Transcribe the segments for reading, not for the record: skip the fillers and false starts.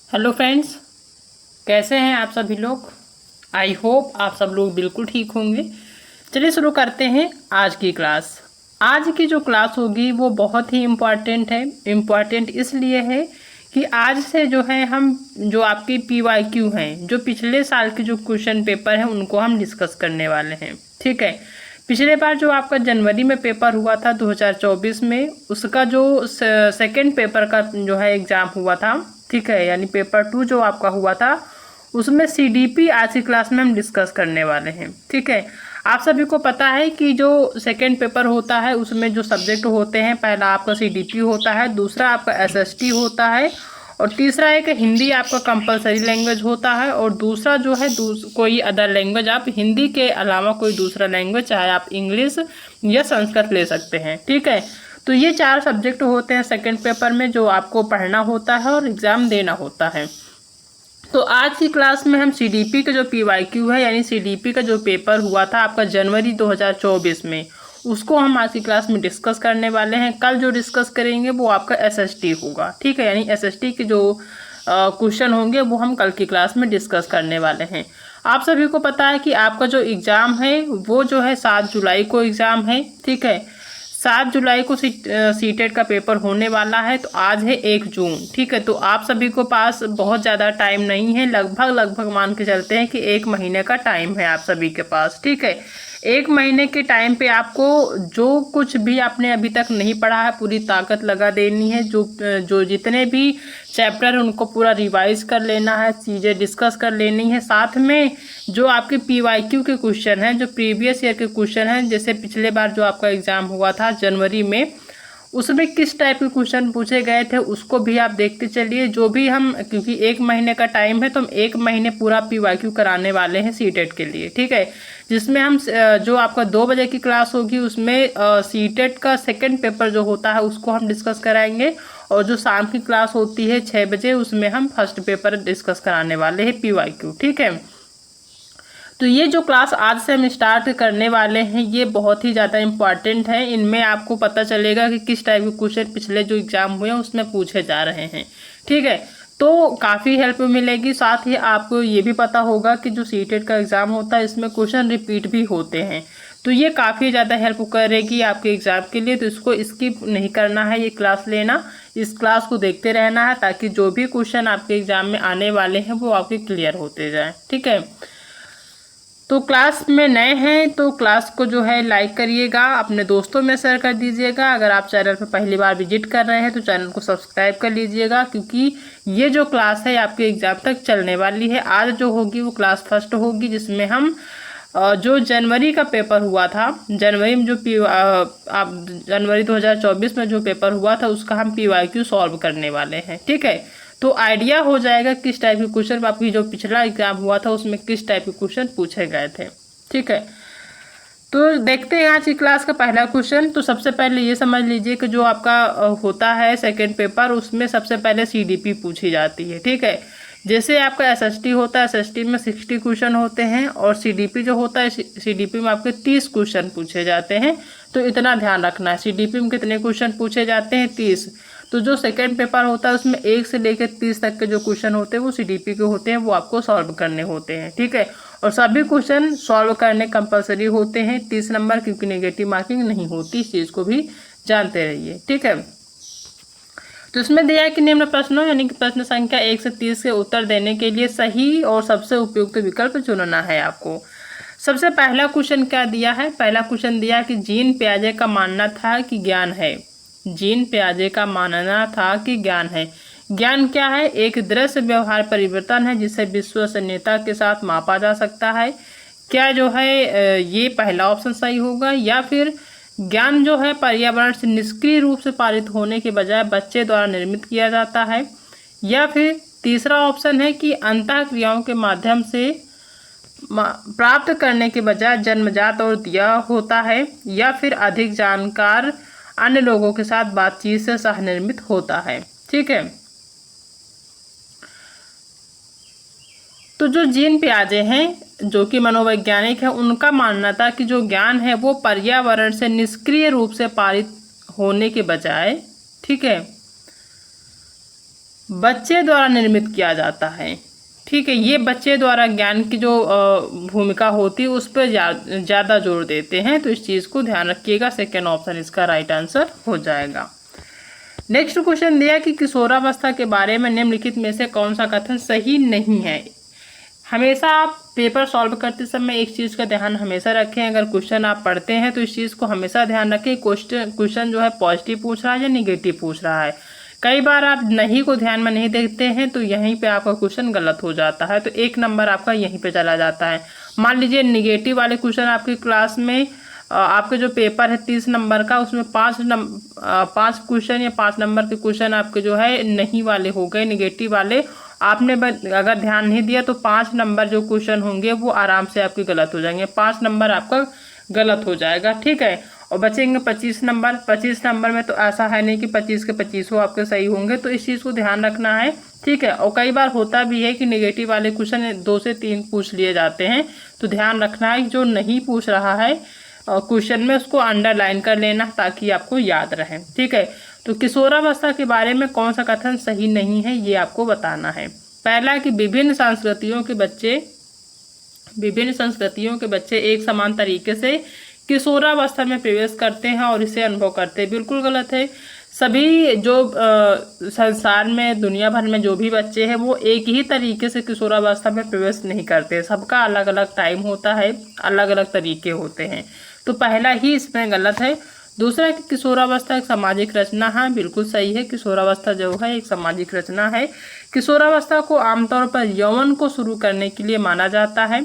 Hello friends, कैसे हैं आप सभी लोग। आई होप आप सब लोग बिल्कुल ठीक होंगे। चलिए शुरू करते हैं आज की क्लास। आज की जो क्लास होगी वो बहुत ही इम्पॉर्टेंट है। इम्पॉर्टेंट इसलिए है कि आज से जो है हम जो आपकी PYQ हैं, जो पिछले साल के जो क्वेश्चन पेपर हैं उनको हम डिस्कस करने वाले हैं। ठीक है, पिछले बार जो आपका जनवरी में पेपर हुआ था 2024 में, उसका जो सेकेंड पेपर का जो है एग्ज़ाम हुआ था, ठीक है, यानी पेपर 2 जो आपका हुआ था उसमें CDP आज की क्लास में हम डिस्कस करने वाले हैं। ठीक है, आप सभी को पता है कि जो सेकेंड पेपर होता है उसमें जो सब्जेक्ट होते हैं, पहला आपका CDP होता है, दूसरा आपका SST होता है और तीसरा एक हिंदी आपका कंपलसरी लैंग्वेज होता है और दूसरा जो है कोई अदर लैंग्वेज, आप हिंदी के अलावा कोई दूसरा लैंग्वेज चाहे आप इंग्लिश या संस्कृत ले सकते हैं। ठीक है, तो ये 4 सब्जेक्ट होते हैं सेकेंड पेपर में जो आपको पढ़ना होता है और एग्ज़ाम देना होता है। तो आज की क्लास में हम CDP का जो PYQ है, यानी CDP का जो पेपर हुआ था आपका जनवरी 2024 में, उसको हम आज की क्लास में डिस्कस करने वाले हैं। कल जो डिस्कस करेंगे वो आपका SST होगा। ठीक है, यानी SST के जो क्वेश्चन होंगे वो हम कल की क्लास में डिस्कस करने वाले हैं। आप सभी को पता है कि आपका जो एग्ज़ाम है वो जो है 7 जुलाई को एग्ज़ाम है। ठीक है, 7 जुलाई को सीटेट का पेपर होने वाला है। तो आज है 1 जून। ठीक है, तो आप सभी को पास बहुत ज़्यादा टाइम नहीं है, लगभग मान के चलते हैं कि 1 महीने का टाइम है आप सभी के पास। ठीक है, 1 महीने के टाइम पे आपको जो कुछ भी आपने अभी तक नहीं पढ़ा है पूरी ताकत लगा देनी है। जो जितने भी चैप्टर हैं उनको पूरा रिवाइज कर लेना है, चीज़ें डिस्कस कर लेनी है। साथ में जो आपके PYQ के क्वेश्चन हैं, जो प्रीवियस ईयर के क्वेश्चन हैं, जैसे पिछले बार जो आपका एग्ज़ाम हुआ था जनवरी में, उसमें किस टाइप के क्वेश्चन पूछे गए थे उसको भी आप देखते चलिए। जो भी हम, क्योंकि 1 महीने का टाइम है तो हम 1 महीने पूरा PYQ कराने वाले हैं सीटेट के लिए। ठीक है, जिसमें हम जो आपका 2 बजे की क्लास होगी उसमें सीटेट का सेकेंड पेपर जो होता है उसको हम डिस्कस कराएंगे और जो शाम की क्लास होती है 6 बजे उसमें हम फर्स्ट पेपर डिस्कस कराने वाले हैं PYQ। ठीक है, तो ये जो क्लास आज से हम स्टार्ट करने वाले हैं ये बहुत ही ज़्यादा इम्पॉर्टेंट है। इनमें आपको पता चलेगा कि किस टाइप के क्वेश्चन पिछले जो एग्ज़ाम हुए हैं उसमें पूछे जा रहे हैं। ठीक है, तो काफ़ी हेल्प मिलेगी। साथ ही आपको ये भी पता होगा कि जो सीटेट का एग्ज़ाम होता है इसमें क्वेश्चन रिपीट भी होते हैं, तो ये काफ़ी ज़्यादा हेल्प करेगी आपके एग्ज़ाम के लिए। तो इसको स्किप नहीं करना है, ये क्लास लेना, इस क्लास को देखते रहना है ताकि जो भी क्वेश्चन आपके एग्ज़ाम में आने वाले हैं वो आपके क्लियर होते जाएँ। ठीक है, तो क्लास में नए हैं तो क्लास को जो है लाइक करिएगा, अपने दोस्तों में शेयर कर दीजिएगा। अगर आप चैनल पर पहली बार विजिट कर रहे हैं तो चैनल को सब्सक्राइब कर लीजिएगा, क्योंकि ये जो क्लास है आपके एग्ज़ाम तक चलने वाली है। आज जो होगी वो क्लास फर्स्ट होगी, जिसमें हम जो जनवरी का पेपर हुआ था, जनवरी में जो जनवरी 2024 में जो पेपर हुआ था उसका हम PYQ सॉल्व करने वाले हैं। ठीक है, तो आइडिया हो जाएगा किस टाइप के क्वेश्चन, आपकी जो पिछला एग्जाम हुआ था उसमें किस टाइप के क्वेश्चन पूछे गए थे। ठीक है, तो देखते हैं आज की क्लास का पहला क्वेश्चन। तो सबसे पहले ये समझ लीजिए कि जो आपका होता है सेकेंड पेपर उसमें सबसे पहले CDP पूछी जाती है। ठीक है, जैसे आपका SST होता है, SST में 60 क्वेश्चन होते हैं और CDP जो होता है CDP में आपके 30 क्वेश्चन पूछे जाते हैं। तो इतना ध्यान रखना है, CDP में कितने क्वेश्चन पूछे जाते हैं, 30। तो जो सेकेंड पेपर होता है उसमें 1 से लेकर 30 तक के जो क्वेश्चन होते हैं वो CDP के होते हैं, वो आपको सॉल्व करने होते हैं। ठीक है, और सभी क्वेश्चन सॉल्व करने कंपलसरी होते हैं 30 नंबर, क्योंकि नेगेटिव मार्किंग नहीं होती, इस चीज़ को भी जानते रहिए। ठीक है, तो इसमें दिया है कि निम्न प्रश्नों यानी कि प्रश्न संख्या 1 से 30 के उत्तर देने के लिए सही और सबसे उपयुक्त विकल्प चुनना है आपको। सबसे पहला क्वेश्चन क्या दिया है, पहला क्वेश्चन दिया कि जीन पियाजे का मानना था कि ज्ञान है। जीन पियाजे का मानना था कि ज्ञान है। ज्ञान क्या है, एक दृश्य व्यवहार परिवर्तन है जिसे विश्वसनीयता के साथ मापा जा सकता है। क्या जो है ये पहला ऑप्शन सही होगा, या फिर ज्ञान जो है पर्यावरण से निष्क्रिय रूप से पारित होने के बजाय बच्चे द्वारा निर्मित किया जाता है, या फिर तीसरा ऑप्शन है कि अंतः क्रियाओं के माध्यम से प्राप्त करने के बजाय जन्मजात और दिया होता है, या फिर अधिक जानकार अन्य लोगों के साथ बातचीत से सहनिर्मित होता है। ठीक है, तो जो जीन पियाजे हैं जो कि मनोवैज्ञानिक है, उनका मानना था कि जो ज्ञान है वो पर्यावरण से निष्क्रिय रूप से पारित होने के बजाय, ठीक है, बच्चे द्वारा निर्मित किया जाता है। ठीक है, ये बच्चे द्वारा ज्ञान की जो भूमिका होती है उस पर ज़्यादा जोर देते हैं, तो इस चीज़ को ध्यान रखिएगा। सेकेंड ऑप्शन इसका राइट आंसर हो जाएगा। नेक्स्ट क्वेश्चन दिया कि किशोरावस्था के बारे में निम्नलिखित में से कौन सा कथन सही नहीं है। हमेशा आप पेपर सॉल्व करते समय एक चीज़ का ध्यान हमेशा रखें, अगर क्वेश्चन आप पढ़ते हैं तो इस चीज़ को हमेशा ध्यान रखें, क्वेश्चन जो है पॉजिटिव पूछ रहा है या निगेटिव पूछ रहा है। कई बार आप नहीं को ध्यान में नहीं देखते हैं तो यहीं पे आपका क्वेश्चन गलत हो जाता है, तो 1 नंबर आपका यहीं पे चला जाता है। मान लीजिए निगेटिव वाले क्वेश्चन आपकी क्लास में आपके जो पेपर है 30 नंबर का, उसमें 5 क्वेश्चन या 5 नंबर के क्वेश्चन आपके जो है नहीं वाले हो गए, निगेटिव वाले। आपने अगर ध्यान नहीं दिया तो 5 नंबर जो क्वेश्चन होंगे वो आराम से आपके गलत हो जाएंगे, 5 नंबर आपका गलत हो जाएगा। ठीक है, और बचेंगे 25 नंबर। 25 नंबर में तो ऐसा है नहीं कि 25 के 25 आपके सही होंगे, तो इस चीज़ को ध्यान रखना है। ठीक है, और कई बार होता भी है कि नेगेटिव वाले क्वेश्चन 2 से 3 पूछ लिए जाते हैं, तो ध्यान रखना है जो नहीं पूछ रहा है क्वेश्चन में उसको अंडरलाइन कर लेना ताकि आपको याद रहे। ठीक है, तो किशोरावस्था के बारे में कौन सा कथन सही नहीं है ये आपको बताना है। पहला कि विभिन्न संस्कृतियों के बच्चे एक समान तरीके से किशोरावस्था में प्रवेश करते हैं और इसे अनुभव करते हैं। बिल्कुल गलत है। सभी जो संसार में दुनिया भर में जो भी बच्चे हैं वो एक ही तरीके से किशोरावस्था में प्रवेश नहीं करते, सबका अलग अलग टाइम होता है, अलग अलग तरीके होते हैं, तो पहला ही इसमें गलत है। दूसरा कि किशोरावस्था एक सामाजिक रचना है, बिल्कुल सही है। किशोरावस्था जो है एक सामाजिक रचना है। किशोरावस्था को आमतौर पर यौवन को शुरू करने के लिए माना जाता है।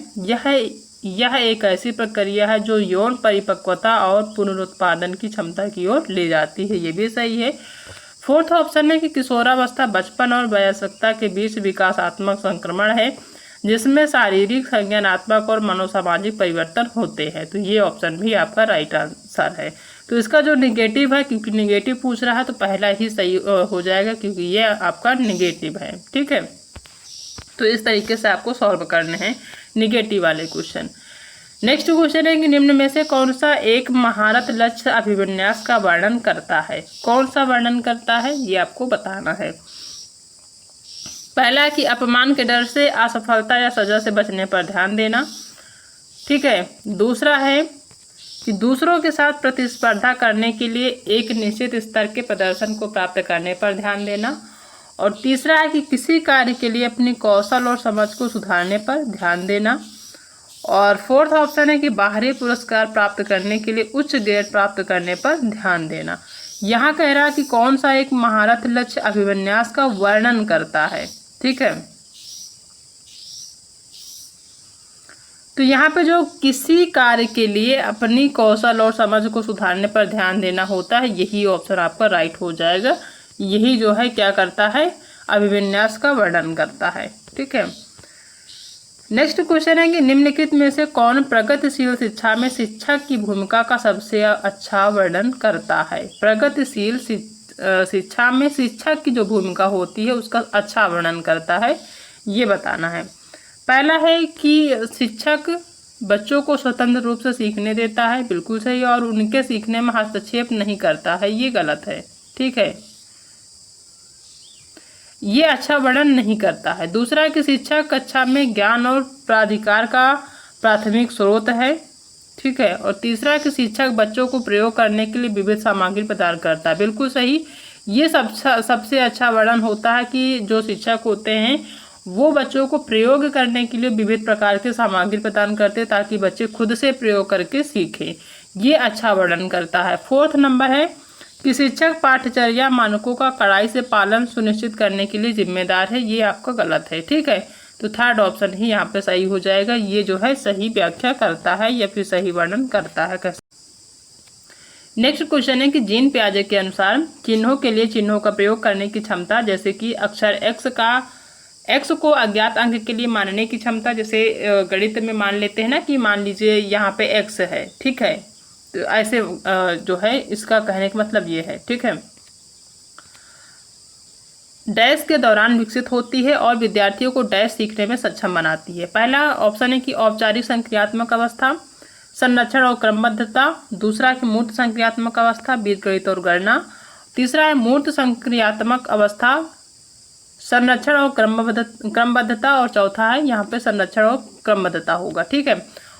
यह एक ऐसी प्रक्रिया है जो यौन परिपक्वता और पुनरुत्पादन की क्षमता की ओर ले जाती है, ये भी सही है। फोर्थ ऑप्शन है कि किशोरावस्था बचपन और वयस्कता के बीच विकासात्मक संक्रमण है जिसमें शारीरिक, संज्ञानात्मक और मनोसामाजिक परिवर्तन होते हैं, तो ये ऑप्शन भी आपका राइट आंसर है। तो इसका जो निगेटिव है, क्योंकि निगेटिव पूछ रहा है तो पहला ही सही हो जाएगा क्योंकि ये आपका निगेटिव है। ठीक है, तो इस तरीके से आपको सॉल्व करने हैं निगेटिव वाले क्वेश्चन। नेक्स्ट क्वेश्चन है कि निम्न में से कौन सा एक महारत लक्ष्य अभिविन्यास का वर्णन करता है। कौन सा वर्णन करता है ये आपको बताना है। पहला कि अपमान के डर से, असफलता या सजा से बचने पर ध्यान देना। ठीक है, दूसरा है कि दूसरों के साथ प्रतिस्पर्धा करने के लिए एक निश्चित स्तर के प्रदर्शन को प्राप्त करने पर ध्यान देना। और तीसरा है कि किसी कार्य के लिए अपनी कौशल और समझ को सुधारने पर ध्यान देना। और फोर्थ ऑप्शन है कि बाहरी पुरस्कार प्राप्त करने के लिए उच्च ग्रेड प्राप्त करने पर ध्यान देना। यहाँ कह रहा है कि कौन सा एक महारत लक्ष्य अभिविन्यास का वर्णन करता है। ठीक है, तो यहाँ पे जो किसी कार्य के लिए अपनी कौशल और समझ को सुधारने पर ध्यान देना होता है, यही ऑप्शन आपका राइट हो जाएगा। यही जो है क्या करता है, अभिविन्यास का वर्णन करता है। ठीक है, नेक्स्ट क्वेश्चन है कि निम्नलिखित में से कौन प्रगतिशील शिक्षा में शिक्षक की भूमिका का सबसे अच्छा वर्णन करता है। प्रगतिशील शिक्षा में शिक्षक की जो भूमिका होती है उसका अच्छा वर्णन करता है, ये बताना है। पहला है कि शिक्षक बच्चों को स्वतंत्र रूप से सीखने देता है, बिल्कुल सही, और उनके सीखने में हस्तक्षेप नहीं करता है, ये गलत है। ठीक है, ये अच्छा वर्णन नहीं करता है। दूसरा कि शिक्षक कक्षा में ज्ञान और प्राधिकार का प्राथमिक स्रोत है। ठीक है, और तीसरा कि शिक्षक बच्चों को प्रयोग करने के लिए विविध सामग्री प्रदान करता है, बिल्कुल सही। ये सबसे अच्छा वर्णन होता है कि जो शिक्षक होते हैं वो बच्चों को प्रयोग करने के लिए विविध प्रकार के सामग्री प्रदान करते हैं ताकि बच्चे खुद से प्रयोग करके सीखें, ये अच्छा वर्णन करता है। फोर्थ नंबर है कि शिक्षक पाठ्यचर्या मानकों का कड़ाई से पालन सुनिश्चित करने के लिए जिम्मेदार है, ये आपका गलत है। ठीक है, तो थर्ड ऑप्शन ही यहाँ पे सही हो जाएगा। ये जो है सही व्याख्या करता है या फिर सही वर्णन करता है। नेक्स्ट क्वेश्चन है कि जीन पियाजे के अनुसार चिन्हों के लिए चिन्हों का प्रयोग करने की क्षमता, जैसे कि अक्षर एक्स को अज्ञात अंक के लिए मानने की क्षमता, जैसे गणित में मान लेते हैं ना कि मान लीजिए यहाँ पे एक्स है। ठीक है, तो ऐसे जो है इसका कहने का मतलब ये है। ठीक है, डैश के दौरान विकसित होती है और विद्यार्थियों को डैश सीखने में सक्षम बनाती है। पहला ऑप्शन है कि औपचारिक संक्रियात्मक अवस्था, संरक्षण और क्रमबद्धता। दूसरा है कि मूर्त संक्रियात्मक अवस्था, बीजगणित और गणना। तीसरा है मूर्त संक्रियात्मक अवस्था, संरक्षण और क्रमबद्धता, और चौथा है यहाँ पे संरक्षण और क्रमबद्धता होगा। ठीक है,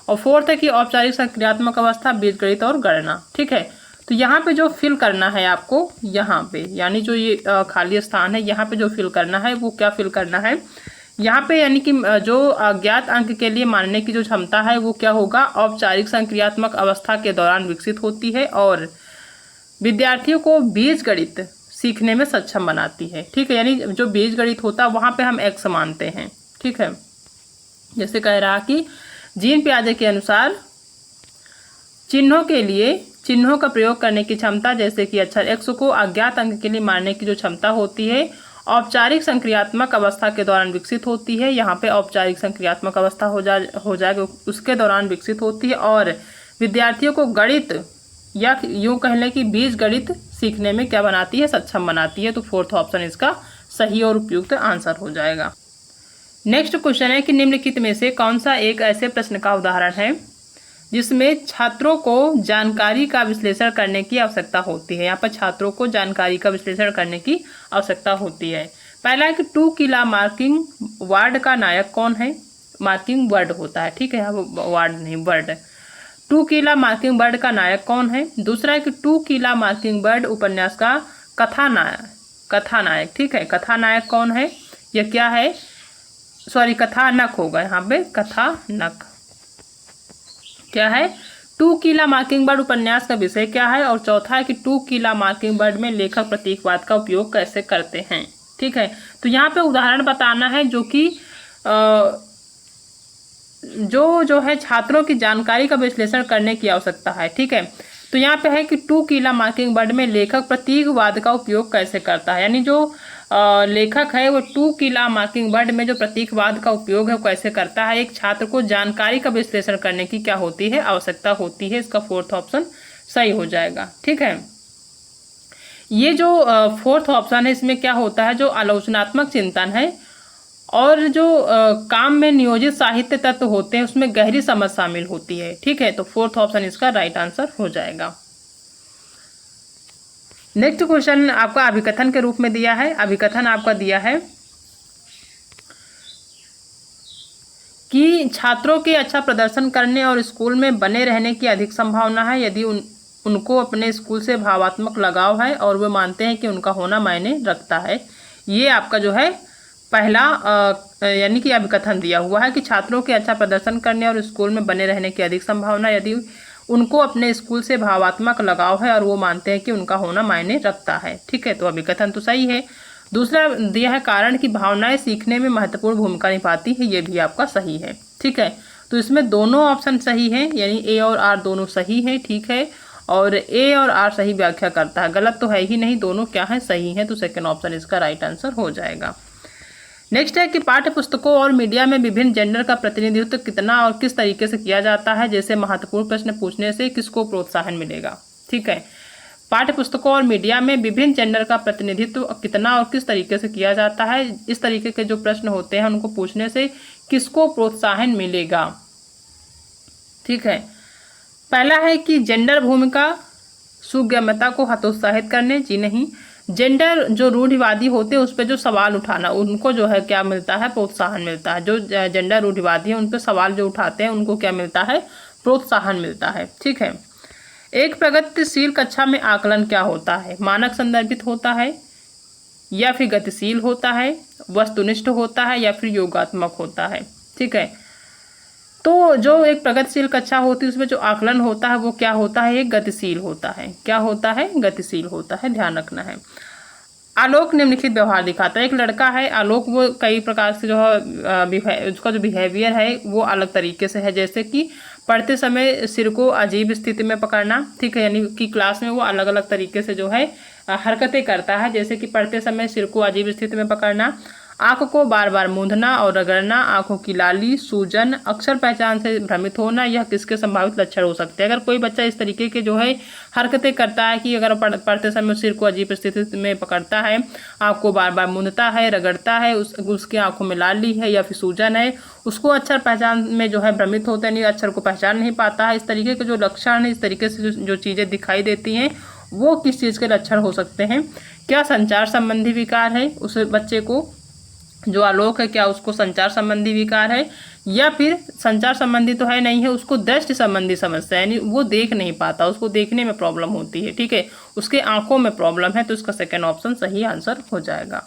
और फोर्थ है कि औपचारिक संक्रियात्मक अवस्था, बीजगणित और गणना। ठीक है, तो यहाँ पे जो फिल करना है आपको, यहाँ पे यानी जो ये खाली स्थान है यहाँ पे जो फिल करना है वो क्या फिल करना है यहाँ पे, यानी कि जो अज्ञात अंक के लिए मानने की जो क्षमता है वो क्या होगा, औपचारिक संक्रियात्मक अवस्था के दौरान विकसित होती है और विद्यार्थियों को बीजगणित सीखने में सक्षम बनाती है। ठीक है, यानी जो बीजगणित होता है वहाँ पे हम x मानते हैं। ठीक है, जैसे कह रहा कि जीन पियाजे के अनुसार चिन्हों के लिए चिन्हों का प्रयोग करने की क्षमता, जैसे कि अक्षर x को अज्ञात अंक के लिए मानने की जो क्षमता होती है औपचारिक संक्रियात्मक अवस्था के दौरान विकसित होती है। यहाँ पे औपचारिक संक्रियात्मक अवस्था हो जाएगा, उसके दौरान विकसित होती है और विद्यार्थियों को गणित या यूँ कह लें कि बीज गणित सीखने में क्या बनाती है, सक्षम बनाती है। तो फोर्थ ऑप्शन इसका सही और उपयुक्त आंसर हो जाएगा। नेक्स्ट क्वेश्चन है कि निम्नलिखित में से कौन सा एक ऐसे प्रश्न का उदाहरण है जिसमें छात्रों को जानकारी का विश्लेषण करने की आवश्यकता होती है। यहाँ पर छात्रों को जानकारी का विश्लेषण करने की आवश्यकता होती है। पहला है कि 2 किला मार्किंग वर्ड का नायक कौन है। मार्किंग वर्ड होता है, ठीक है, यहाँ वर्ड नहीं वर्ड। 2 किला मार्किंग वर्ड का नायक कौन है। दूसरा है कि 2 किला मार्किंग वर्ड उपन्यास का कथानायक, ठीक है, कथानायक कौन है, यह क्या है, सॉरी कथानक होगा यहाँ पे, कथानक क्या है। 2 किला मार्किंग वर्ड उपन्यास का विषय क्या है। और चौथा है कि 2 किला मार्किंग वर्ड में लेखक प्रतीकवाद का उपयोग कैसे करते हैं। ठीक है, तो यहाँ पे उदाहरण बताना है जो कि जो है छात्रों की जानकारी का विश्लेषण करने की आवश्यकता है। ठीक है, तो यहाँ पे है कि 2 किला मार्किंग वर्ड में लेखक प्रतीकवाद का उपयोग कैसे करता है, यानी जो लेखक है वो 2 किला मार्किंग वर्ड में जो प्रतीकवाद का उपयोग है वो कैसे करता है। एक छात्र को जानकारी का विश्लेषण करने की क्या होती है, आवश्यकता होती है। इसका फोर्थ ऑप्शन सही हो जाएगा। ठीक है, ये जो फोर्थ ऑप्शन है इसमें क्या होता है, जो आलोचनात्मक चिंतन है और जो काम में नियोजित साहित्य तत्व होते हैं उसमें गहरी समझ शामिल होती है। ठीक है, तो फोर्थ ऑप्शन इसका राइट आंसर हो जाएगा। नेक्स्ट क्वेश्चन आपका अभिकथन के रूप में दिया है। अभिकथन आपका दिया है कि छात्रों के अच्छा प्रदर्शन करने और स्कूल में बने रहने की अधिक संभावना है यदि उनको अपने स्कूल से भावात्मक लगाव है और वे मानते हैं कि उनका होना मायने रखता है। ये आपका जो है पहला यानी कि अभिकथन दिया हुआ है कि छात्रों के अच्छा प्रदर्शन करने और स्कूल में बने रहने की अधिक संभावना यदि उनको अपने स्कूल से भावात्मक लगाव है और वो मानते हैं कि उनका होना मायने रखता है। ठीक है, तो अभिकथन तो सही है। दूसरा दिया है कारण कि भावनाएं सीखने में महत्वपूर्ण भूमिका निभाती है, ये भी आपका सही है। ठीक है, तो इसमें दोनों ऑप्शन सही है, यानी ए और आर दोनों सही है। ठीक है, और ए और आर सही व्याख्या करता है, गलत तो है ही नहीं, दोनों क्या है, सही है। तो सेकेंड ऑप्शन इसका राइट आंसर हो जाएगा। नेक्स्ट है कि पाठ्य पुस्तकों और मीडिया में विभिन्न जेंडर का प्रतिनिधित्व कितना और किस तरीके से किया जाता है, जैसे महत्वपूर्ण प्रश्न पूछने से किसको प्रोत्साहन मिलेगा। ठीक है, पाठ्य पुस्तकों और मीडिया में विभिन्न जेंडर का प्रतिनिधित्व कितना और किस तरीके से किया जाता है, इस तरीके के जो प्रश्न होते हैं उनको पूछने से किसको प्रोत्साहन मिलेगा। ठीक है, पहला है कि जेंडर भूमिका सुगम्यता को हतोत्साहित करने, जी नहीं। जेंडर जो रूढ़िवादी होते हैं उस पर जो सवाल उठाना, उनको जो है क्या मिलता है, प्रोत्साहन मिलता है। जो जेंडर रूढ़िवादी है उन पर सवाल जो उठाते हैं उनको क्या मिलता है, प्रोत्साहन मिलता है। ठीक है, एक प्रगतिशील कक्षा में आकलन क्या होता है, मानक संदर्भित होता है या फिर गतिशील होता है, वस्तुनिष्ठ होता है या फिर योगात्मक होता है। ठीक है, तो जो एक प्रगतिशील कक्षा होती है उसमें जो आकलन होता है वो क्या होता है, एक गतिशील होता है। क्या होता है, गतिशील होता है, ध्यान रखना है। आलोक निम्नलिखित व्यवहार दिखाता है। एक लड़का है आलोक, वो कई प्रकार से जो है उसका जो बिहेवियर है वो अलग तरीके से है, जैसे कि पढ़ते समय सिर को अजीब स्थिति में पकड़ना। ठीक है, यानी कि क्लास में वो अलग अलग तरीके से जो है हरकतें करता है, जैसे कि पढ़ते समय सिर को अजीब स्थिति में पकड़ना, आँख को बार बार मूंदना और रगड़ना, आंखों की लाली, सूजन, अक्षर पहचान से भ्रमित होना, यह किसके संभावित लक्षण हो सकते हैं। अगर कोई बच्चा इस तरीके के जो है हरकतें करता है कि अगर पढ़ते समय सिर को अजीब स्थिति में पकड़ता है, आँख को बार बार मूंदता है, रगड़ता है, उसकी आंखों में लाली है या फिर सूजन है, उसको अक्षर पहचान में जो है भ्रमित होता है, नहीं अक्षर को पहचान नहीं पाता है, इस तरीके के जो लक्षण है, इस तरीके से जो चीज़ें दिखाई देती हैं वो किस चीज़ के लक्षण हो सकते हैं। क्या संचार संबंधी विकार है उस बच्चे को, जो आलोक है क्या उसको संचार संबंधी विकार है, या फिर संचार संबंधी तो है नहीं है, उसको दृष्टि संबंधी समस्या है, यानी वो देख नहीं पाता, उसको देखने में प्रॉब्लम होती है, ठीक है, उसके आंखों में प्रॉब्लम है, तो इसका सेकेंड ऑप्शन सही आंसर हो जाएगा।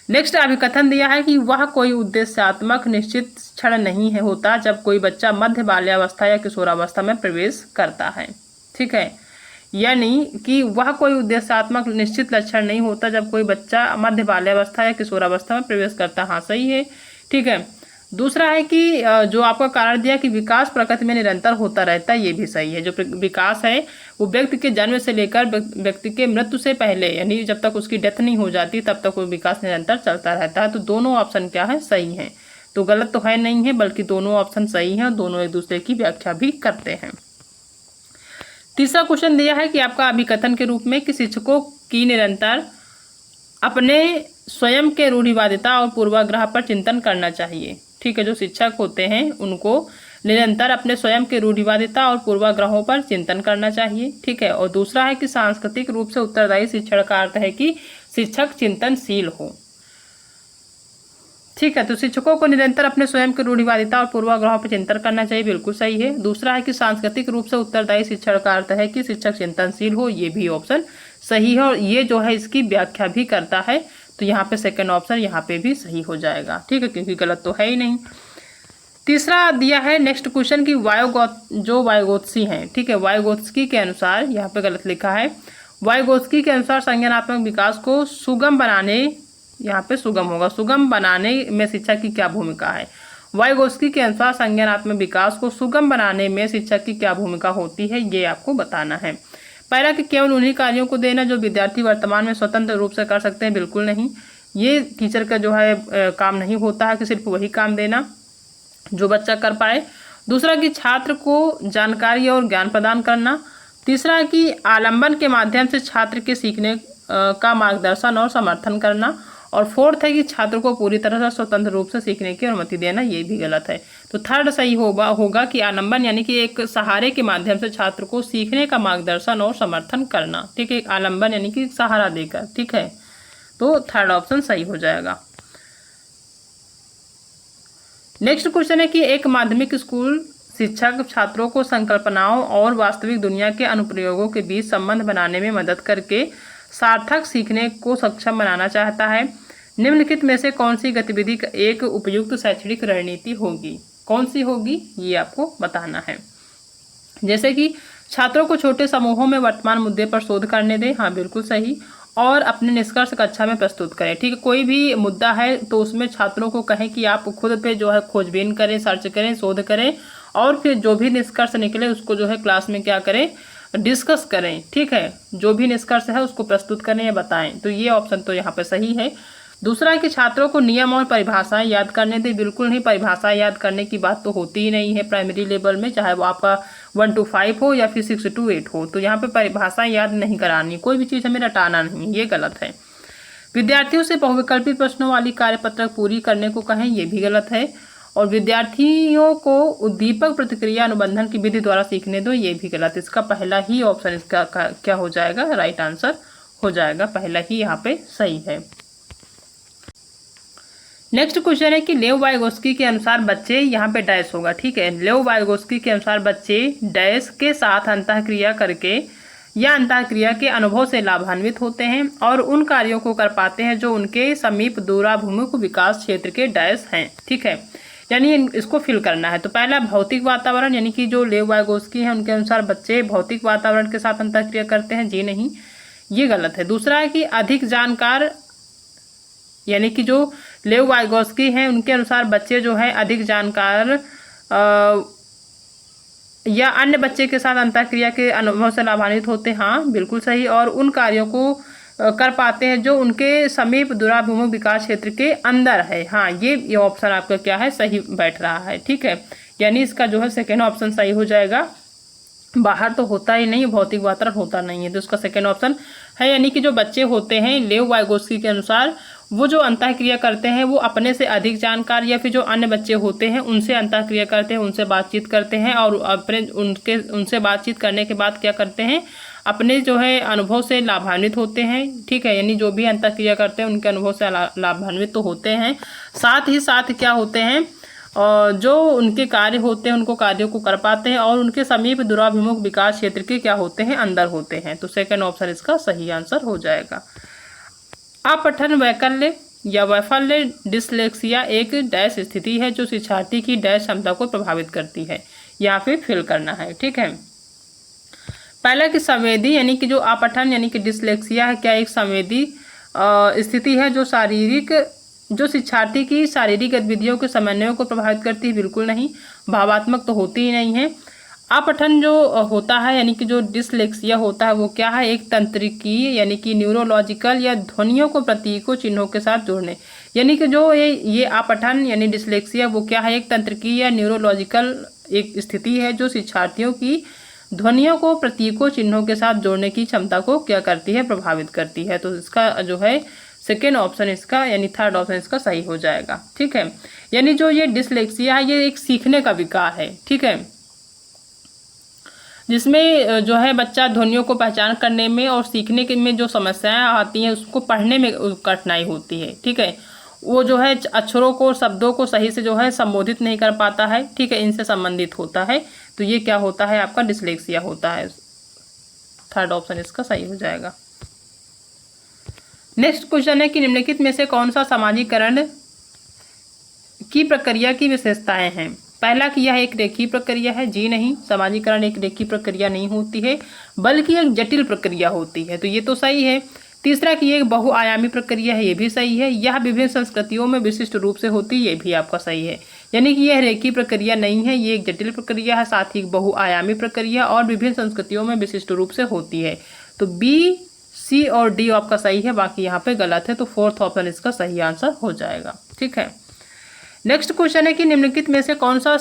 नेक्स्ट अभिकथन दिया है कि वह कोई उद्देश्यात्मक निश्चित क्षण नहीं है होता जब कोई बच्चा मध्य बाल्यावस्था या किशोरावस्था में प्रवेश करता है, ठीक है, यानी कि वह कोई उद्देश्यात्मक निश्चित लक्षण नहीं होता जब कोई बच्चा मध्य बाल्यावस्था या किशोरावस्था में प्रवेश करता है। हाँ सही है, ठीक है। दूसरा है कि जो आपका कारण दिया कि विकास प्रकृति में निरंतर होता रहता है, ये भी सही है। जो विकास है वो व्यक्ति के जन्म से लेकर व्यक्ति के मृत्यु से पहले, यानी जब तक उसकी डेथ नहीं हो जाती तब तक वो विकास निरंतर चलता रहता है। तो दोनों ऑप्शन क्या है, सही है। तो गलत तो है नहीं है, बल्कि दोनों ऑप्शन सही हैं, दोनों एक दूसरे की व्याख्या भी करते हैं। तीसरा क्वेश्चन दिया है कि आपका अभिकथन के रूप में कि शिक्षकों की निरंतर अपने स्वयं के रूढ़िवादिता और पूर्वाग्रह पर चिंतन करना चाहिए, ठीक है। जो शिक्षक होते हैं उनको निरंतर अपने स्वयं के रूढ़िवादिता और पूर्वाग्रहों पर चिंतन करना चाहिए, ठीक है। और दूसरा है कि सांस्कृतिक रूप से उत्तरदायी शिक्षण का अर्थ है कि शिक्षक चिंतनशील हो, ठीक है। तो शिक्षकों को निरंतर अपने स्वयं के रूढ़िवादिता और पूर्वाग्रहों पर चिंतन करना चाहिए, बिल्कुल सही है। दूसरा है कि सांस्कृतिक रूप से उत्तरदायी शिक्षण का अर्थ है कि शिक्षक चिंतनशील हो, ये भी ऑप्शन सही है। और ये जो है इसकी व्याख्या भी करता है, तो यहाँ पे सेकंड ऑप्शन यहाँ पे भी सही हो जाएगा, ठीक है, क्योंकि गलत तो है ही नहीं। तीसरा दिया है नेक्स्ट क्वेश्चन की जो वाइगोत्स्की हैं, ठीक है, वाइगोत्स्की के अनुसार, यहाँ पे गलत लिखा है, वाइगोत्स्की के अनुसार संज्ञानात्मक विकास को सुगम बनाने, यहाँ पे सुगम होगा, सुगम बनाने में शिक्षा की क्या भूमिका है। वाइगोत्स्की के अनुसार संज्ञानात्मक विकास को सुगम बनाने में शिक्षक की क्या भूमिका होती है, ये आपको बताना है। पहला कि केवल उन्हीं कार्यों को देना जो विद्यार्थी वर्तमान में स्वतंत्र रूप से कर सकते हैं, बिल्कुल नहीं, ये टीचर का जो है काम नहीं होता है कि सिर्फ वही काम देना जो बच्चा कर पाए। दूसरा कि छात्र को जानकारी और ज्ञान प्रदान करना। तीसरा है कि आलंबन के माध्यम से छात्र के सीखने का मार्गदर्शन और समर्थन करना। और फोर्थ है कि छात्र को पूरी तरह से स्वतंत्र रूप से सीखने की अनुमति देना, ये भी गलत है। तो थर्ड सही होगा कि आलंबन यानी कि एक सहारे के माध्यम से छात्र को सीखने का मार्गदर्शन और समर्थन करना, ठीक है, आलंबन यानी कि सहारा देकर, ठीक है। तो थर्ड ऑप्शन सही हो जाएगा। नेक्स्ट क्वेश्चन है कि एक माध्यमिक स्कूल शिक्षक छात्रों को संकल्पनाओं और वास्तविक दुनिया के अनुप्रयोगों के बीच संबंध बनाने में मदद करके सार्थक सीखने को सक्षम बनाना चाहता है। निम्नलिखित में से कौन सी गतिविधि एक उपयुक्त शैक्षणिक रणनीति होगी, कौन सी होगी, ये आपको बताना है। जैसे कि छात्रों को छोटे समूहों में वर्तमान मुद्दे पर शोध करने दें, हाँ बिल्कुल सही। और अपने निष्कर्ष कक्षा में प्रस्तुत करें, ठीक है। कोई भी मुद्दा है तो उसमें छात्रों को कहें कि आप खुद पे जो है खोजबीन करें, सर्च करें, शोध करें, और फिर जो भी निष्कर्ष निकले उसको जो है क्लास में क्या करें, डिस्कस करें, ठीक है। जो भी निष्कर्ष है उसको प्रस्तुत करें या बताएं, तो ये ऑप्शन तो यहाँ पे सही है। दूसरा है कि छात्रों को नियम और परिभाषाएं याद करने दें, बिल्कुल नहीं, परिभाषाएं याद करने की बात तो होती ही नहीं है प्राइमरी लेवल में, चाहे वो आपका 1 to 5 हो या फिर 6 to 8 हो। तो यहाँ पे परिभाषाएं याद नहीं करानी, कोई भी चीज़ हमें रटाना नहीं, ये गलत है। विद्यार्थियों से बहुविकल्पित प्रश्नों वाली कार्यपत्रक पूरी करने को कहें, ये भी गलत है। और विद्यार्थियों को उद्दीपक प्रतिक्रिया अनुबंधन की विधि द्वारा सीखने दो, ये भी गलत। इसका पहला ही ऑप्शन इसका क्या हो जाएगा, राइट आंसर हो जाएगा, पहला ही यहाँ पे सही है। नेक्स्ट क्वेश्चन है कि लेव वाइगोत्स्की के अनुसार बच्चे, यहाँ पे डैश होगा, ठीक है। लेव वाइगोत्स्की के अनुसार बच्चे डैश के साथ अंतःक्रिया करके या अंतःक्रिया के अनुभव से लाभान्वित होते हैं और उन कार्यों को कर पाते हैं जो उनके समीप दूराभिमुख विकास क्षेत्र के डैश हैं, ठीक है। यानी इसको फिल करना है। तो पहला भौतिक वातावरण, यानी कि जो लेव वाइगोत्स्की है उनके अनुसार बच्चे भौतिक वातावरण के साथ अंतःक्रिया करते हैं, जी नहीं, ये गलत है। दूसरा है कि अधिक जानकार, यानी कि जो लेव वाइगोत्स्की हैं उनके अनुसार बच्चे जो है अधिक जानकार या अन्य बच्चे के साथ अंतःक्रिया के अनुभव से लाभान्वित होते हैं, हाँ बिल्कुल सही। और उन कार्यों को कर पाते हैं जो उनके समीप दूराभिमुख विकास क्षेत्र के अंदर है, हाँ ये ऑप्शन आपका क्या है, सही बैठ रहा है, ठीक है। यानी इसका जो है सेकेंड ऑप्शन सही हो जाएगा। बाहर तो होता ही नहीं, भौतिक वातावरण होता नहीं है, तो उसका सेकेंड ऑप्शन है। यानी कि जो बच्चे होते हैं लेव वाइगोत्स्की के अनुसार वो जो अंतःक्रिया करते हैं वो अपने से अधिक जानकार या फिर जो अन्य बच्चे होते हैं उनसे अंतःक्रिया करते हैं, उनसे बातचीत करते हैं और अपने उनसे बातचीत करने के बाद क्या करते हैं, अपने जो है अनुभव से लाभान्वित होते हैं। ठीक है, यानी जो भी अंतःक्रिया करते हैं उनके अनुभव से लाभान्वित तो होते हैं, साथ ही साथ क्या होते हैं, और जो उनके कार्य होते हैं उनको कार्यों को कर पाते हैं, और उनके समीप दुराभिमुख विकास क्षेत्र के क्या होते हैं, अंदर होते हैं। तो सेकंड ऑप्शन इसका सही आंसर हो जाएगा। अपठन वैकल्य या वैफल्य डिसलेक्सिया एक डैश स्थिति है जो शिक्षार्थी की डैश क्षमता को प्रभावित करती है। यहाँ पे फिल करना है। ठीक है, पहला कि संवेदी यानी कि जो अपठन यानी कि डिसलेक्सिया है, क्या एक संवेदी स्थिति है जो शिक्षार्थी की शारीरिक गतिविधियों के समन्वय को प्रभावित करती है? बिल्कुल नहीं, भावात्मक तो होती ही नहीं है। अपठन जो होता है यानी कि जो डिसलेक्सिया होता है वो क्या है, एक तंत्रिकी यानी कि न्यूरोलॉजिकल या ध्वनियों को प्रतीकों चिन्हों के साथ जोड़ने, यानी कि जो ये अपठन यानी डिसलेक्सिया वो क्या है, एक तंत्रिकी या न्यूरोलॉजिकल एक स्थिति है जो शिक्षार्थियों की ध्वनियों को प्रतीकों चिन्हों के साथ जोड़ने की क्षमता को क्या करती है, प्रभावित करती है। तो इसका जो है सेकेंड ऑप्शन इसका यानी थर्ड ऑप्शन इसका सही हो जाएगा। ठीक है, यानी जो ये डिसलेक्सिया है ये एक सीखने का विकार है। ठीक है, जिसमें जो है बच्चा ध्वनियों को पहचान करने में और सीखने के में जो समस्याएं आती हैं उसको पढ़ने में कठिनाई होती है। ठीक है, वो जो है अक्षरों को शब्दों को सही से जो है संबोधित नहीं कर पाता है। ठीक है, इनसे संबंधित होता है। तो ये क्या होता है, आपका डिसलेक्सिया होता है। थर्ड ऑप्शन इसका सही हो जाएगा। नेक्स्ट क्वेश्चन है कि निम्नलिखित में से कौन सा समाजीकरण की प्रक्रिया की विशेषताएं हैं? पहला कि यह एक रेखीय प्रक्रिया है। जी नहीं, समाजीकरण एक रेखीय प्रक्रिया नहीं होती है बल्कि एक जटिल प्रक्रिया होती है। तो ये तो सही है। तीसरा कि एक बहुआयामी प्रक्रिया है। ये भी सही है। यह विभिन्न संस्कृतियों में विशिष्ट रूप से होती है। ये भी आपका सही है। यानी कि यह रेखीय प्रक्रिया नहीं है, ये एक जटिल प्रक्रिया है, साथ ही बहुआयामी प्रक्रिया और विभिन्न संस्कृतियों में विशिष्ट रूप से होती है। तो बी, सी और डी आपका सही है, बाकी यहाँ पे गलत है। तो फोर्थ ऑप्शन इसका सही आंसर हो जाएगा। ठीक है, नेक्स्ट क्वेश्चन है कि निम्नलिखित में से कौन सा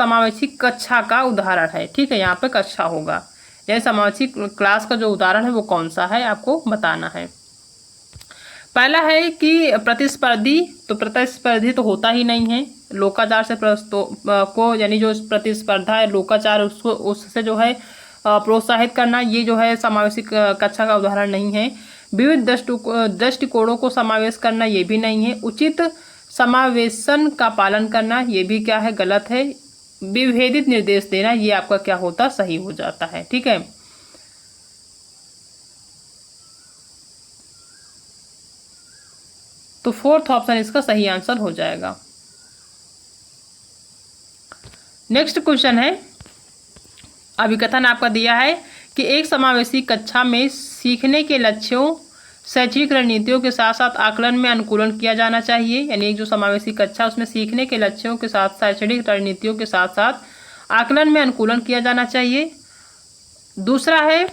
समावेशी कक्षा का उदाहरण है? ठीक है, यहाँ पे कक्षा होगा। यह समावेशी क्लास का जो उदाहरण है वो कौन सा है, आपको बताना है। पहला है कि प्रतिस्पर्धी, तो प्रतिस्पर्धी तो होता ही नहीं है। लोकाचार से को यानी जो प्रतिस्पर्धा है लोकाचार उससे जो है प्रोत्साहित करना, ये जो है समावेशी कक्षा का उदाहरण नहीं है। विविध दृष्टिकोणों को समावेश करना, ये भी नहीं है। उचित समावेशन का पालन करना, ये भी क्या है, गलत है। विभेदित निर्देश देना, ये आपका क्या होता, सही हो जाता है। ठीक है, तो फोर्थ ऑप्शन इसका सही आंसर हो जाएगा। नेक्स्ट क्वेश्चन है, अभिकथन आपका दिया है कि एक समावेशी कक्षा में सीखने के लक्ष्यों, शैक्षिक रणनीतियों के साथ साथ आकलन में अनुकूलन किया जाना चाहिए। यानी एक जो समावेशी कक्षा उसमें सीखने के लक्ष्यों के साथ शैक्षणिक रणनीतियों के साथ साथ आकलन में अनुकूलन किया जाना चाहिए। दूसरा है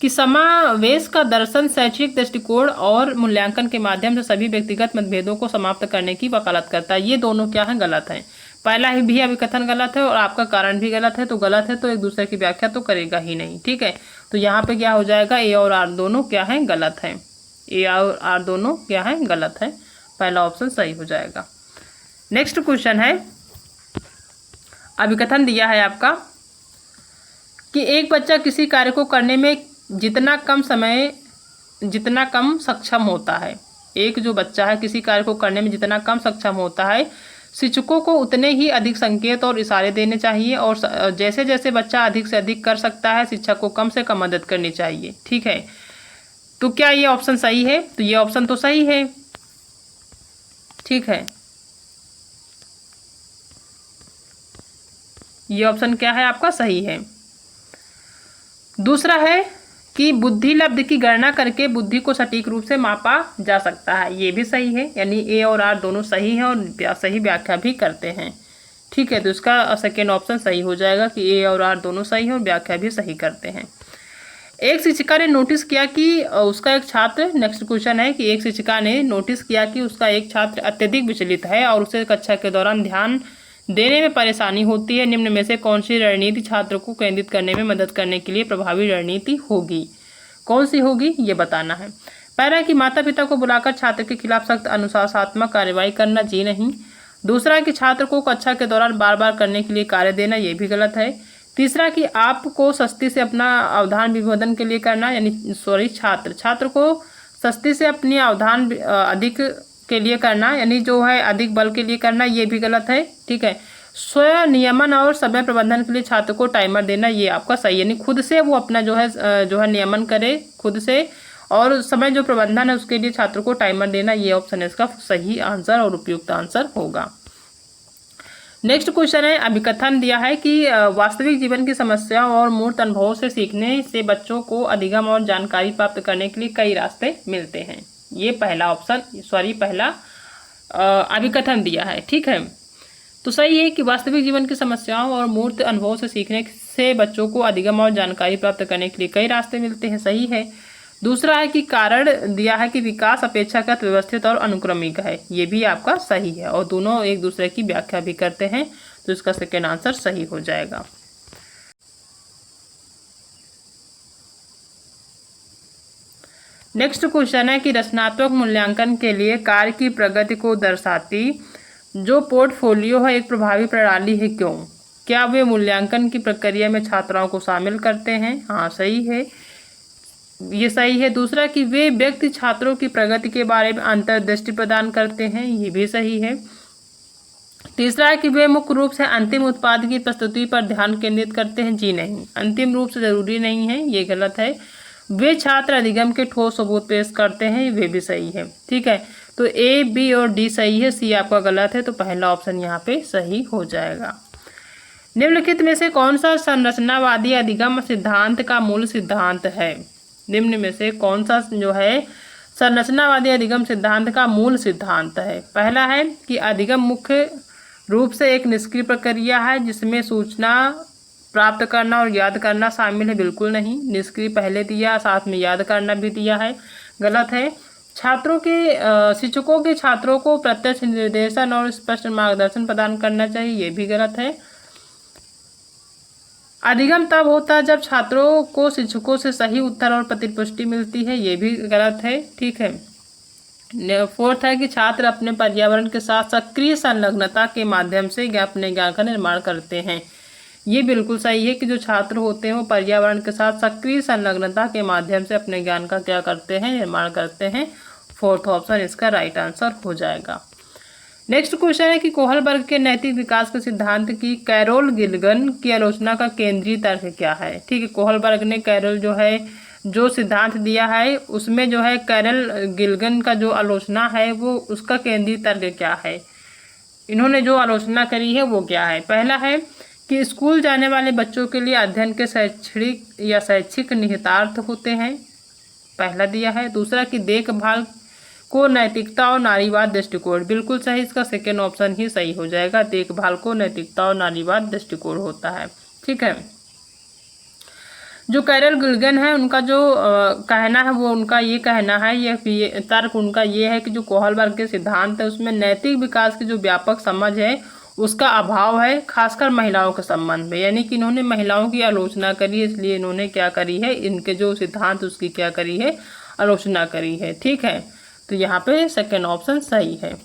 कि समावेश का दर्शन शैक्षिक दृष्टिकोण और मूल्यांकन के माध्यम से सभी व्यक्तिगत मतभेदों को समाप्त करने की वकालत करता है। ये दोनों क्या है, गलत है। पहला ही भी अभिकथन गलत है और आपका कारण भी गलत है। तो गलत है तो एक दूसरे की व्याख्या तो करेगा ही नहीं। ठीक है, तो यहाँ पे क्या हो जाएगा, ए और आर दोनों क्या है, गलत है। ए और आर दोनों क्या है, गलत है। पहला ऑप्शन सही हो जाएगा। नेक्स्ट क्वेश्चन है, अभिकथन दिया है आपका कि एक बच्चा किसी कार्य को करने में जितना कम सक्षम होता है, एक जो बच्चा है किसी कार्य को करने में जितना कम सक्षम होता है, शिक्षकों को उतने ही अधिक संकेत और इशारे देने चाहिए और जैसे जैसे बच्चा अधिक से अधिक कर सकता है शिक्षक को कम से कम मदद करनी चाहिए। ठीक है, तो क्या ये ऑप्शन सही है? तो ये ऑप्शन तो सही है। ठीक है, ये ऑप्शन क्या है आपका, सही है। दूसरा है कि बुद्धि लब्ध की गणना करके बुद्धि को सटीक रूप से मापा जा सकता है, ये भी सही है। यानी ए और आर दोनों सही हैं और सही व्याख्या भी करते हैं। ठीक है, तो इसका सेकेंड ऑप्शन सही हो जाएगा कि ए और आर दोनों सही हैं और व्याख्या भी सही करते हैं। एक शिक्षिका ने नोटिस किया कि उसका एक छात्र, नेक्स्ट क्वेश्चन है कि एक शिक्षिका ने नोटिस किया कि उसका एक छात्र अत्यधिक विचलित है और उसे कक्षा के दौरान ध्यान देने में परेशानी होती है। निम्न में से कौन सी रणनीति छात्र को केंद्रित करने में मदद करने के लिए प्रभावी रणनीति होगी? कौन सी होगी ये बताना है। पहला कि माता पिता को बुलाकर छात्र के खिलाफ सख्त अनुशासनात्मक कार्रवाई करना, जी नहीं। दूसरा कि छात्र को कक्षा के दौरान बार बार करने के लिए कार्य देना, ये भी गलत है। तीसरा कि आपको सख्ती से अपना अवधान विभेदन के लिए करना, यानी छात्र को सख्ती से अपनी अवधान अधिक के लिए करना, यानी जो है अधिक बल के लिए करना, ये भी गलत है। ठीक है। स्वयं नियमन और समय प्रबंधन के लिए छात्र को टाइमर देना, ये आपका सही, यानी खुद से वो अपना जो है नियमन करे खुद से, और समय जो प्रबंधन है उसके लिए छात्र को टाइमर देना, ये ऑप्शन इसका सही आंसर और उपयुक्त आंसर होगा। नेक्स्ट क्वेश्चन है, अभिकथन दिया है कि वास्तविक जीवन की समस्याओं और मूर्त अनुभवों से सीखने से बच्चों को अधिगम और जानकारी प्राप्त करने के लिए कई रास्ते मिलते हैं। ये पहला अभिकथन दिया है। ठीक है, तो सही है कि वास्तविक जीवन की समस्याओं और मूर्त अनुभवों से सीखने से बच्चों को अधिगम और जानकारी प्राप्त करने के लिए कई रास्ते मिलते हैं, सही है। दूसरा है कि कारण दिया है कि विकास अपेक्षाकृत व्यवस्थित और अनुक्रमिक है, ये भी आपका सही है, और दोनों एक दूसरे की व्याख्या भी करते हैं, तो इसका सेकेंड आंसर सही हो जाएगा। नेक्स्ट क्वेश्चन है कि रचनात्मक मूल्यांकन के लिए कार्य की प्रगति को दर्शाती जो पोर्टफोलियो है एक प्रभावी प्रणाली है, क्यों? क्या वे मूल्यांकन की प्रक्रिया में छात्राओं को शामिल करते हैं? हाँ, सही है, ये सही है। दूसरा कि वे व्यक्ति छात्रों की प्रगति के बारे में अंतर्दृष्टि प्रदान करते हैं, ये भी सही है। तीसरा है कि वे मुख्य रूप से अंतिम उत्पाद की प्रस्तुति पर ध्यान केंद्रित करते हैं, जी नहीं, अंतिम रूप से जरूरी नहीं है, ये गलत है। वे छात्र अधिगम के ठोस सबूत पेश करते हैं, वे भी सही है। ठीक है, तो ए, बी और डी सही है, सी आपका गलत है, तो पहला ऑप्शन यहाँ पे सही हो जाएगा। निम्नलिखित में से कौन सा संरचनावादी अधिगम सिद्धांत का मूल सिद्धांत है? निम्न में से कौन सा जो है संरचनावादी अधिगम सिद्धांत का मूल सिद्धांत है? पहला है कि अधिगम मुख्य रूप से एक निष्क्रिय प्रक्रिया है जिसमें सूचना प्राप्त करना और याद करना शामिल है, बिल्कुल नहीं, निष्क्रिय पहले दिया, साथ में याद करना भी दिया है, गलत है। शिक्षकों के छात्रों को प्रत्यक्ष निर्देशन और स्पष्ट मार्गदर्शन प्रदान करना चाहिए, ये भी गलत है। अधिगम तब होता है जब छात्रों को शिक्षकों से सही उत्तर और प्रतिपुष्टि मिलती है, ये भी गलत है। ठीक है। फोर्थ है कि छात्र अपने पर्यावरण के साथ सक्रिय संलग्नता के माध्यम से अपने ज्ञान का निर्माण करते हैं, ये बिल्कुल सही है कि जो छात्र होते हैं वो पर्यावरण के साथ सक्रिय संलग्नता के माध्यम से अपने ज्ञान का क्या करते हैं, निर्माण करते हैं। फोर्थ ऑप्शन इसका राइट आंसर हो जाएगा। नेक्स्ट क्वेश्चन है कि कोहलबर्ग के नैतिक विकास के सिद्धांत की कैरोल गिल्गन की आलोचना का केंद्रीय तर्क क्या है? ठीक है, कोहलबर्ग ने कैरोल जो सिद्धांत दिया है उसमें जो है कैरल गिल्गन का जो आलोचना है वो उसका केंद्रीय तर्क क्या है? इन्होंने जो आलोचना करी है वो क्या है? पहला है कि स्कूल जाने वाले बच्चों के लिए अध्ययन के शैक्षिक निहितार्थ होते हैं, पहला दिया है। दूसरा कि देखभाल को नैतिकता और नारीवाद दृष्टिकोण, बिल्कुल सही, इसका सेकेंड ऑप्शन ही सही हो जाएगा, देखभाल को नैतिकता और नारीवाद दृष्टिकोण होता है। ठीक है, जो कैरल गिल्गन है उनका जो कहना है वो उनका ये कहना है, ये तर्क उनका ये है कि जो कोहलबर्ग के सिद्धांत है उसमें नैतिक विकास की जो व्यापक समझ है उसका अभाव है, खासकर महिलाओं के संबंध में, यानी कि इन्होंने महिलाओं की आलोचना करी, इसलिए इन्होंने क्या करी है, इनके जो सिद्धांत उसकी क्या करी है, आलोचना करी है। ठीक है, तो यहाँ पे सेकेंड ऑप्शन सही है।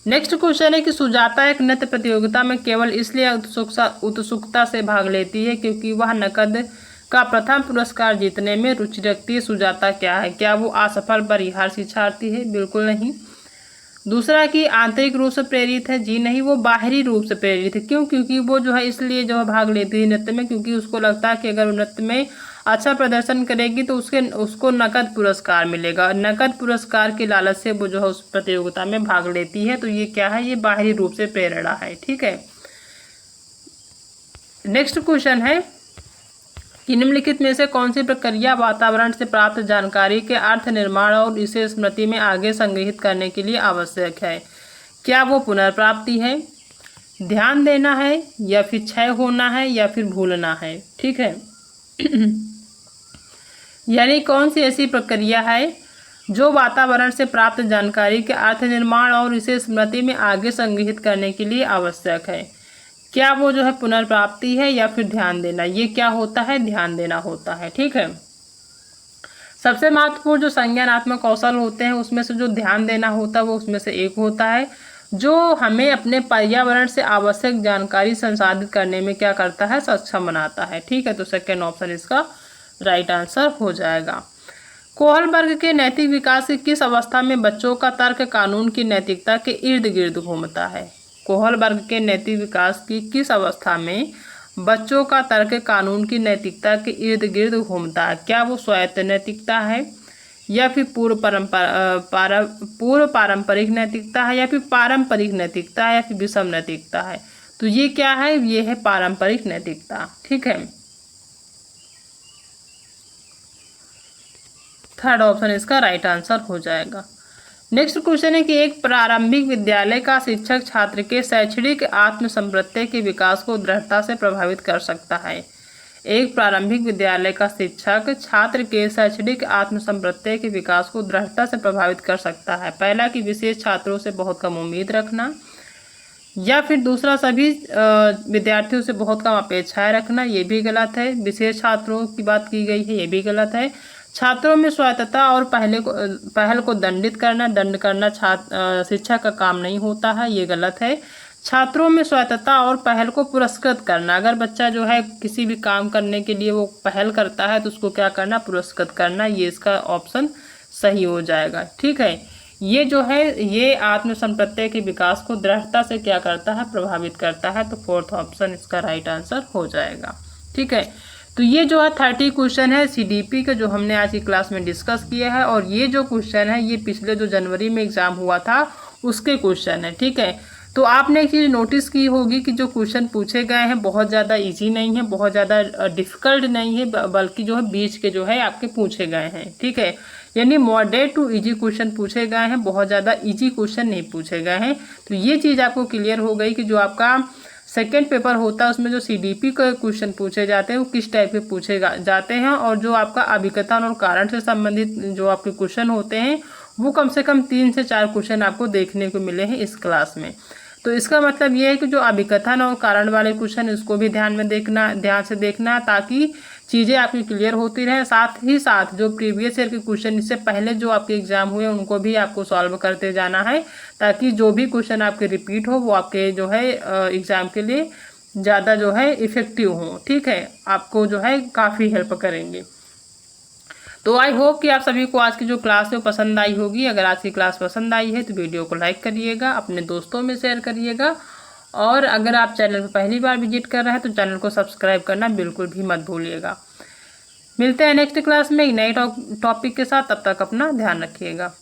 नेक्स्ट क्वेश्चन है कि सुजाता एक नृत्य प्रतियोगिता में केवल इसलिए उत्सुकता से भाग लेती है क्योंकि वह नकद का प्रथम पुरस्कार जीतने में रुचि रखती है, सुजाता क्या है? क्या वो असफल परिहार शिक्षार्थी है? बिल्कुल नहीं। दूसरा कि आंतरिक रूप से प्रेरित है, जी नहीं, वो बाहरी रूप से प्रेरित है। क्यों? क्योंकि वो जो है इसलिए जो है भाग लेती है नृत्य में क्योंकि उसको लगता है कि अगर वो नृत्य में अच्छा प्रदर्शन करेगी तो उसको नकद पुरस्कार मिलेगा, नकद पुरस्कार के लालच से वो जो है उस प्रतियोगिता में भाग लेती है, तो ये क्या है, ये बाहरी रूप से प्रेरणा है। ठीक है, नेक्स्ट क्वेश्चन है कि निम्नलिखित में से कौन सी प्रक्रिया वातावरण से प्राप्त जानकारी के अर्थ निर्माण और इसे स्मृति में आगे संग्रहित करने के लिए आवश्यक है? क्या वो पुनर्प्राप्ति है, ध्यान देना है, या फिर क्षय होना है, या फिर भूलना है? ठीक है, यानी कौन सी ऐसी प्रक्रिया है जो वातावरण से प्राप्त जानकारी के अर्थ निर्माण और इसे स्मृति में आगे संग्रहित करने के लिए आवश्यक है? क्या वो जो है पुनर्प्राप्ति है या फिर ध्यान देना? ये क्या होता है, ध्यान देना होता है। ठीक है, सबसे महत्वपूर्ण जो संज्ञानात्मक कौशल होते हैं उसमें से जो ध्यान देना होता है वो उसमें से एक होता है जो हमें अपने पर्यावरण से आवश्यक जानकारी संसाधित करने में क्या करता है, सक्षम बनाता है। ठीक है, तो सेकेंड ऑप्शन इसका राइट आंसर हो जाएगा। कोहलबर्ग के नैतिक विकास की किस अवस्था में बच्चों का तर्क कानून की नैतिकता के इर्द गिर्द घूमता है? कोहलबर्ग के नैतिक विकास की किस अवस्था में बच्चों का तर्क कानून की नैतिकता के इर्द गिर्द घूमता है? क्या वो स्वायत्त नैतिकता है, या फिर पूर्व पारंपरिक नैतिकता है, या फिर पारंपरिक नैतिकता है, या फिर विषम नैतिकता है? तो ये क्या है? ये है पारंपरिक नैतिकता। ठीक है, थर्ड ऑप्शन इसका राइट आंसर हो जाएगा। नेक्स्ट क्वेश्चन है कि एक प्रारंभिक विद्यालय का शिक्षक छात्र के शैक्षणिक आत्मसंप्रत्यय के विकास को दृढ़ता से प्रभावित कर सकता है। एक प्रारंभिक विद्यालय का शिक्षक छात्र के शैक्षणिक आत्मसंप्रत्यय के विकास को दृढ़ता से प्रभावित कर सकता है। पहला कि विशेष छात्रों से बहुत कम उम्मीद रखना, या फिर दूसरा सभी विद्यार्थियों से बहुत कम अपेक्षाएं रखना, ये भी गलत है। विशेष छात्रों की बात की गई है, ये भी गलत है। छात्रों में स्वायत्तता और पहल को दंड करना शिक्षा का काम नहीं होता है, ये गलत है। छात्रों में स्वायत्तता और पहल को पुरस्कृत करना, अगर बच्चा जो है किसी भी काम करने के लिए वो पहल करता है तो उसको क्या करना, पुरस्कृत करना, ये इसका ऑप्शन सही हो जाएगा। ठीक है, ये जो है ये आत्मसंप्रत्यय के विकास को दृढ़ता से क्या करता है, प्रभावित करता है। तो फोर्थ ऑप्शन इसका राइट आंसर हो जाएगा। ठीक है, तो ये जो है 30 क्वेश्चन है सीडीपी के जो हमने आज की क्लास में डिस्कस किया है, और ये जो क्वेश्चन है ये पिछले जो जनवरी में एग्जाम हुआ था उसके क्वेश्चन है। ठीक है, तो आपने एक चीज़ नोटिस की होगी कि जो क्वेश्चन पूछे गए हैं बहुत ज़्यादा इजी नहीं है, बहुत ज़्यादा डिफिकल्ट नहीं है, बल्कि जो है बीच के जो है आपके पूछे गए हैं। ठीक है, यानी मॉडरेट टू इजी क्वेश्चन पूछे गए हैं, बहुत ज़्यादा इजी क्वेश्चन नहीं पूछे गए हैं। तो ये चीज़ आपको क्लियर हो गई कि जो आपका सेकेंड पेपर होता है उसमें जो सीडीपी के क्वेश्चन पूछे जाते हैं वो किस टाइप के पूछे जाते हैं, और जो आपका अभिकथन और कारण से संबंधित जो आपके क्वेश्चन होते हैं वो कम से कम 3 से 4 क्वेश्चन आपको देखने को मिले हैं इस क्लास में। तो इसका मतलब ये है कि जो अभिकथन और कारण वाले क्वेश्चन उसको भी ध्यान से देखना ताकि चीज़ें आपकी क्लियर होती रहें। साथ ही साथ जो प्रीवियस ईयर के क्वेश्चन इससे पहले जो आपके एग्जाम हुए उनको भी आपको सॉल्व करते जाना है, ताकि जो भी क्वेश्चन आपके रिपीट हो वो आपके जो है एग्ज़ाम के लिए ज़्यादा जो है इफ़ेक्टिव हो। ठीक है, आपको जो है काफ़ी हेल्प करेंगे। तो आई होप कि आप सभी को आज की जो क्लास है वो पसंद आई होगी। अगर आज की क्लास पसंद आई है तो वीडियो को लाइक करिएगा, अपने दोस्तों में शेयर करिएगा, और अगर आप चैनल पर पहली बार विजिट कर रहे हैं तो चैनल को सब्सक्राइब करना बिल्कुल भी मत भूलिएगा। मिलते हैं नेक्स्ट क्लास में एक नए टॉपिक के साथ, तब तक अपना ध्यान रखिएगा।